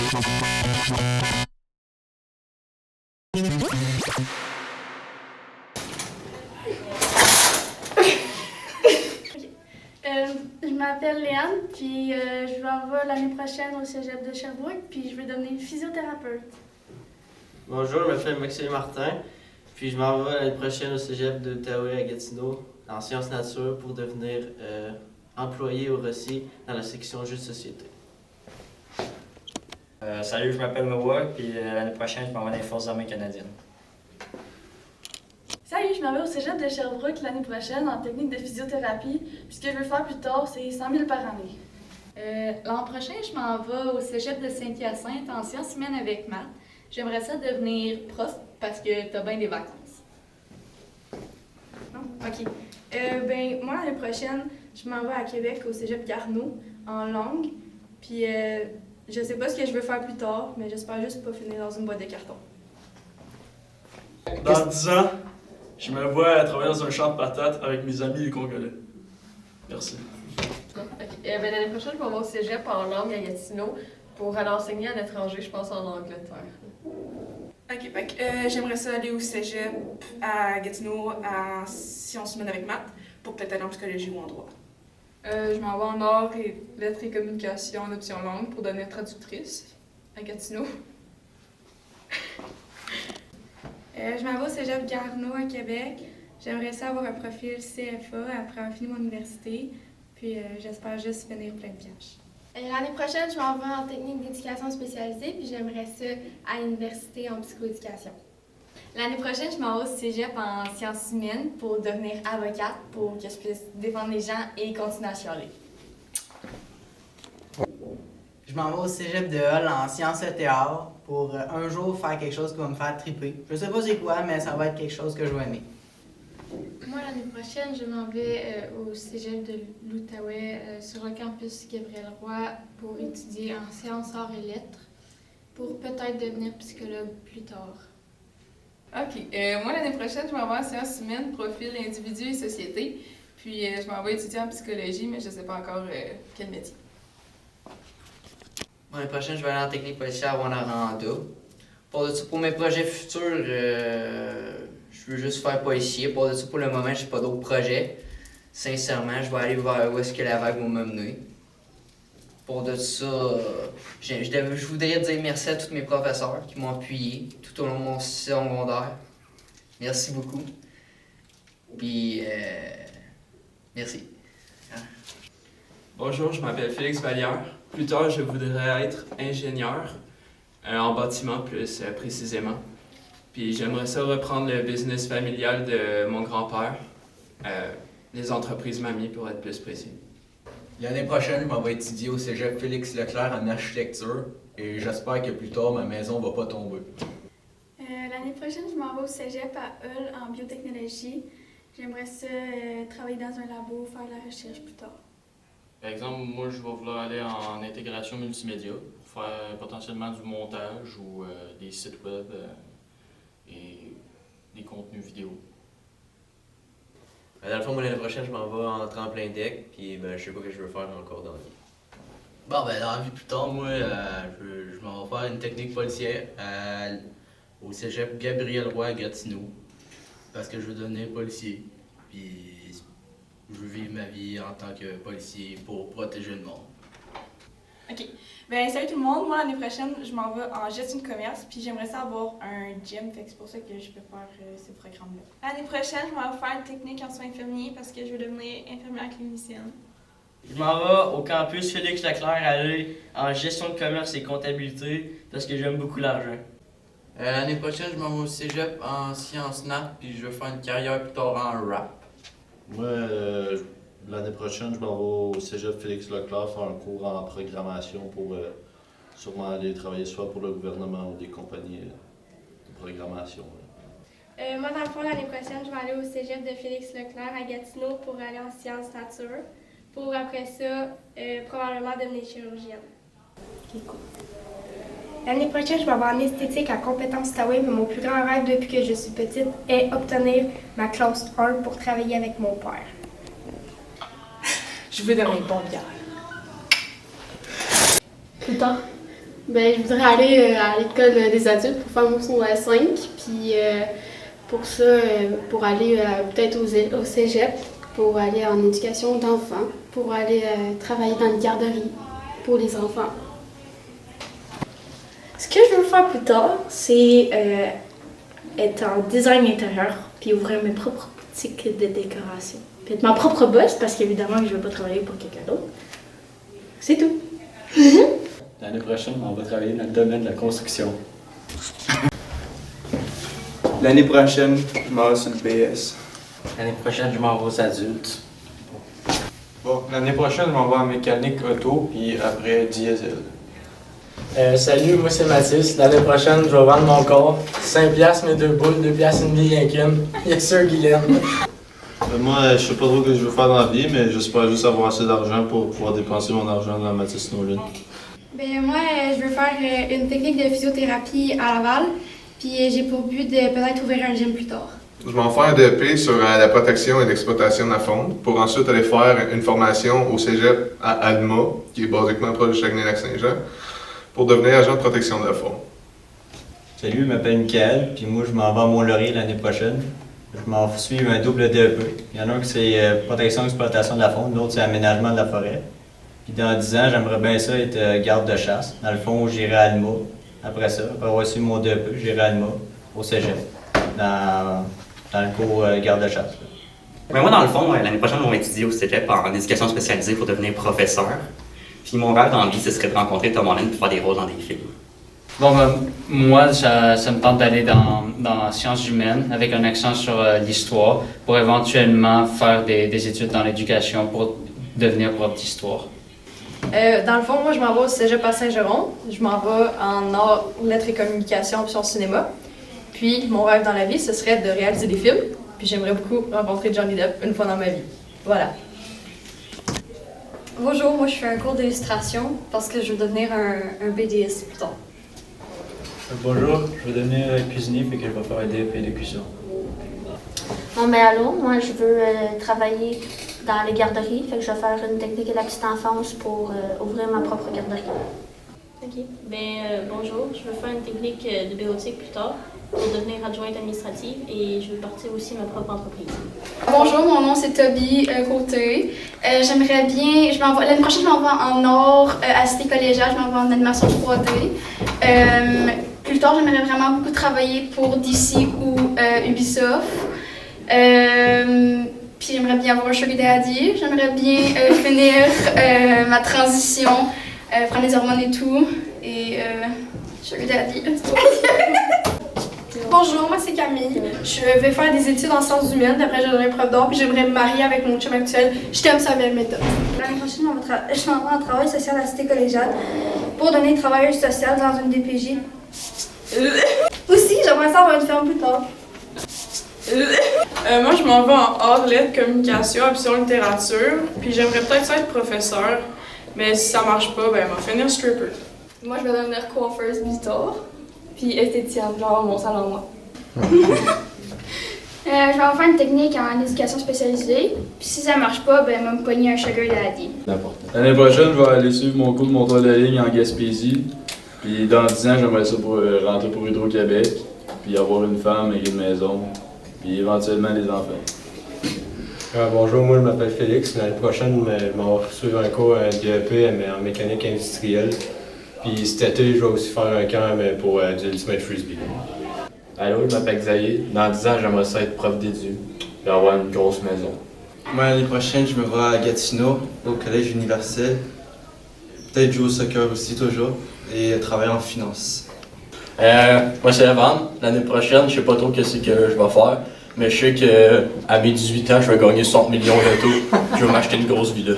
Je m'appelle Léane, puis je m'en vais l'année prochaine au Cégep de Sherbrooke, puis je vais devenir physiothérapeute. Bonjour, je m'appelle Maxime Martin, puis je m'en vais l'année prochaine au Cégep de l'Outaouais à Gatineau, en sciences nature, pour devenir employé au ROCI dans la section jeux de société. Salut, je m'appelle Noah, puis l'année prochaine, je m'en vais dans les Forces armées canadiennes. Salut, je m'en vais au Cégep de Sherbrooke l'année prochaine en technique de physiothérapie, puis ce que je veux faire plus tard, c'est 100 000 par année. L'an prochain, je m'en vais au Cégep de Saint-Hyacinthe en sciences humaines avec maths. J'aimerais ça devenir prof parce que t'as bien des vacances. Non? OK. Moi, l'année prochaine, je m'en vais à Québec au Cégep Garneau en langue. Puis, je sais pas ce que je veux faire plus tard, mais j'espère juste pas finir dans une boîte de carton. Dans 10 ans, je me vois travailler dans un champ de patates avec mes amis les Congolais. Merci. Okay. L'année prochaine, je vais au Cégep en langue à Gatineau pour aller enseigner à l'étranger, je pense en Angleterre. OK, j'aimerais ça aller au Cégep à Gatineau en sciences humaines avec maths pour peut-être aller en psychologie ou en droit. Je m'en vais en arts et lettres et communication en option langue pour devenir traductrice à Gatineau. Je m'en vais au Cégep Garneau à Québec. J'aimerais ça avoir un profil CFA après avoir fini mon université. Puis j'espère juste finir plein de cash. L'année prochaine, je m'en vais en technique d'éducation spécialisée, puis j'aimerais ça à l'université en psychoéducation. L'année prochaine, je m'en vais au Cégep en sciences humaines pour devenir avocate, pour que je puisse défendre les gens et continuer à chialer. Je m'en vais au Cégep de Hull en sciences et théâtre pour un jour faire quelque chose qui va me faire triper. Je sais pas c'est quoi, mais ça va être quelque chose que je vais aimer. Moi, l'année prochaine, je m'en vais au Cégep de l'Outaouais sur le campus Gabriel-Roy pour étudier en sciences, arts et lettres, pour peut-être devenir psychologue plus tard. OK. Moi, l'année prochaine, je m'en vais en sciences humaines, profil individu et société. Puis, je m'en vais étudier en psychologie, mais je ne sais pas encore quel métier. L'année prochaine, je vais aller en technique policière à Rwanda. Pour mes projets futurs, je veux juste faire policier. Pour le moment, je n'ai pas d'autres projets. Sincèrement, je vais aller voir où est-ce que la vague va me mener. Pour de ça, je voudrais dire merci à tous mes professeurs qui m'ont appuyé tout au long de mon secondaire. Merci beaucoup. Puis, merci. Bonjour, je m'appelle Félix Vallière. Plus tard, je voudrais être ingénieur en bâtiment plus précisément. Puis j'aimerais ça reprendre le business familial de mon grand-père, les entreprises mamies pour être plus précis. L'année prochaine, je m'en vais étudier au Cégep Félix Leclerc en architecture et j'espère que plus tard, ma maison va pas tomber. L'année prochaine, je m'en vais au Cégep à Hull en biotechnologie. J'aimerais ça travailler dans un labo, faire de la recherche plus tard. Par exemple, moi, je vais vouloir aller en intégration multimédia pour faire potentiellement du montage ou des sites web et des contenus vidéo. Dans le fond, moi, l'année prochaine, je m'en vais en tremplin deck, puis je sais pas ce que je veux faire encore dans la vie. Bon, dans la vie plus tard, moi, je m'en vais faire une technique policière au Cégep Gabriel-Roy à Gatineau, parce que je veux devenir policier, puis je veux vivre ma vie en tant que policier pour protéger le monde. OK. Salut tout le monde. Moi, l'année prochaine, je m'en vais en gestion de commerce, puis j'aimerais ça avoir un gym, fait que c'est pour ça que je peux faire ce programme-là. L'année prochaine, je m'en vais faire une technique en soins infirmiers parce que je veux devenir infirmière clinicienne. Je m'en vais au campus Félix Leclerc aller en gestion de commerce et comptabilité parce que j'aime beaucoup l'argent. L'année prochaine, je m'en vais au Cégep en sciences nat, puis je veux faire une carrière plus tard en rap. Moi, l'année prochaine, je m'en vais au Cégep Félix Leclerc faire un cours en programmation pour sûrement aller travailler soit pour le gouvernement ou des compagnies de programmation. Moi, dans le fond, l'année prochaine, je vais aller au Cégep de Félix Leclerc à Gatineau pour aller en sciences nature, pour après ça, probablement devenir chirurgienne. Okay, cool. L'année prochaine, je vais avoir en esthétique à compétences Outaouais, mais mon plus grand rêve depuis que je suis petite est obtenir ma classe 1 pour travailler avec mon père. Je veux devenir bombière. Plus tard, Ben, je voudrais aller à l'école des adultes pour faire mon secondaire 5. Puis pour ça, pour aller peut-être au cégep, pour aller en éducation d'enfants, pour aller travailler dans une garderie pour les enfants. Ce que je veux faire plus tard, c'est être en design intérieur puis ouvrir mes propres boutiques de décoration. Puis être ma propre boss parce qu'évidemment, je ne veux pas travailler pour quelqu'un d'autre. C'est tout. L'année prochaine, on va travailler dans le domaine de la construction. L'année prochaine, je m'en vais sur le BS. L'année prochaine, je m'en vais aux adultes. Bon, l'année prochaine, je m'en vais en mécanique auto, puis après diesel. Salut, moi c'est Mathis. L'année prochaine, je vais vendre mon corps. 5$ mes 2 boules, 2$ une vie, rien qu'une. Yes sir, Guylaine. Moi, je sais pas trop ce que je veux faire dans la vie, mais j'espère juste avoir assez d'argent pour pouvoir dépenser mon argent dans Mathis Nolan. Ben moi, je veux faire une technique de physiothérapie à Laval, puis j'ai pour but de peut-être ouvrir un gym plus tard. Je vais en faire un DEP sur la protection et l'exploitation de la faune pour ensuite aller faire une formation au cégep à Alma, qui est basiquement proche de Chagny-Lac-Saint-Jean, pour devenir agent de protection de la faune. Salut, je m'appelle Michael, puis moi je m'en vais à Mont-Laurier l'année prochaine. Je m'en vais suivre un double DEP. Il y en a un qui c'est protection et exploitation de la faune, l'autre c'est aménagement de la forêt. Puis dans 10 ans, j'aimerais bien ça être garde de chasse. Dans le fond, j'irai à Alma. Après ça, après avoir suivi mon DEP, j'irai à Alma, au cégep, dans le cours garde de chasse. Ben moi, dans le fond, l'année prochaine, on va étudier au cégep en éducation spécialisée pour devenir professeur. Puis mon rêve dans la vie, ce serait de rencontrer Tom Holland pour faire des rôles dans des films. Bon, ben, moi, ça me tente d'aller dans sciences humaines avec un accent sur l'histoire pour éventuellement faire des études dans l'éducation pour devenir prof d'histoire. Dans le fond, moi, je m'en vais au cégep à Saint-Jérôme. Je m'en vais en arts, lettres et communications, option cinéma. Puis, mon rêve dans la vie, ce serait de réaliser des films. Puis, j'aimerais beaucoup rencontrer Johnny Depp une fois dans ma vie. Voilà. Bonjour, moi, je fais un cours d'illustration parce que je veux devenir un BDS plus tard. Bonjour, je veux devenir cuisinier, fait que je vais faire un DEP de cuisson. Bon, ben allô, moi je veux travailler dans les garderies, fait que je vais faire une technique de la petite enfance pour ouvrir ma propre garderie. Ok, bonjour, je veux faire une technique de bureautique plus tard pour devenir adjointe administrative et je veux partir aussi ma propre entreprise. Bonjour, mon nom c'est Toby Côté. J'aimerais bien, l'année prochaine je m'en vais en or à Cité Collégiale, je m'en vais en animation 3D. Plus tard, j'aimerais vraiment beaucoup travailler pour DC ou Ubisoft. Puis j'aimerais bien avoir un sugar daddy. J'aimerais bien finir ma transition, prendre les hormones et tout. Et sugar daddy. Bonjour, moi c'est Camille. Je vais faire des études en sciences humaines, après je deviendrai prof d'art, puis j'aimerais me marier avec mon chum actuel. Je t'aime ça, belle méthode. L'année prochaine, je m'en vais en travail social à la Cité Collégiale pour devenir travailleuse sociale dans une DPJ. Aussi, j'aimerais ça avoir une ferme plus tard. Moi, je m'en vais en arts, lettres, communication, option littérature, puis j'aimerais peut-être être professeur, mais si ça marche pas, ben, je vais finir stripper. Moi, je vais devenir coiffeuse plus tard, puis esthéticienne, genre mon salon, moi. Je vais faire une technique en éducation spécialisée, puis si ça marche pas, ben, je vais me pogner un sugar daddy. L'année prochaine, je vais aller suivre mon cours de monteur de ligne en Gaspésie. Puis dans 10 ans, j'aimerais ça pour rentrer pour Hydro-Québec, puis avoir une femme avec une maison, puis éventuellement des enfants. Bonjour, moi je m'appelle Félix. L'année prochaine, je m'en vais suivre un cours DEP en mécanique industrielle. Puis cet été, je vais aussi faire un camp pour du Ultimate Frisbee. Allô, je m'appelle Xavier. Dans 10 ans, j'aimerais ça être prof d'édu, puis avoir une grosse maison. Moi, l'année prochaine, je me vais à Gatineau, au collège universel. Peut-être jouer au soccer aussi, toujours, et travailler en finance. Moi, c'est Evan. L'année prochaine, je sais pas trop ce que je vais faire, mais je sais qu'à mes 18 ans, je vais gagner 60 millions d'auto. Je vais m'acheter une grosse villa.